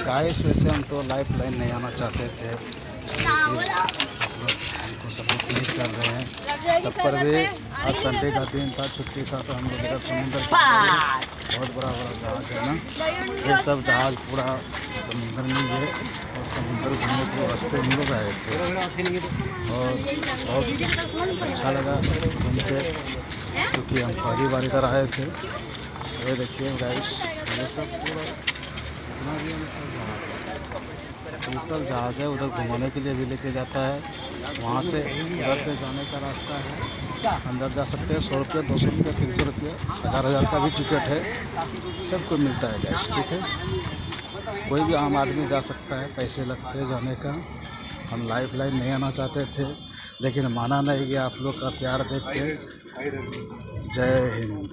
Guys वैसे हम तो लाइफ लाइन नहीं आना चाहते थे, आप लोग हमको सपोर्ट नहीं कर रहे हैं। तब पर भी आज संडे का दिन था, छुट्टी था, तो हम लोग इधर समुंदर बहुत बड़ा जहाज है ना, ये सब जहाज पूरा समुंदर में है और समुंदर घूमने के रास्ते हम लोग आए थे और बहुत अच्छा लगा घूम के, क्योंकि हम पहली बार इधर आए थे। ये देखिए गाइस, ये सब पूरा टोटल जहाज है, उधर घुमाने के लिए भी लेके जाता है, वहाँ से उधर से जाने का रास्ता है, अंदर जा सकते हैं। 100 रुपये, 200 रुपये, 300 रुपये, 1000 का भी टिकट है, सबको मिलता है गैस, ठीक है। कोई भी आम आदमी जा सकता है, पैसे लगते हैं जाने का। हम लाइफ लाइन नहीं आना चाहते थे, लेकिन माना नहीं गया आप लोग का प्यार देख के। जय हिंद।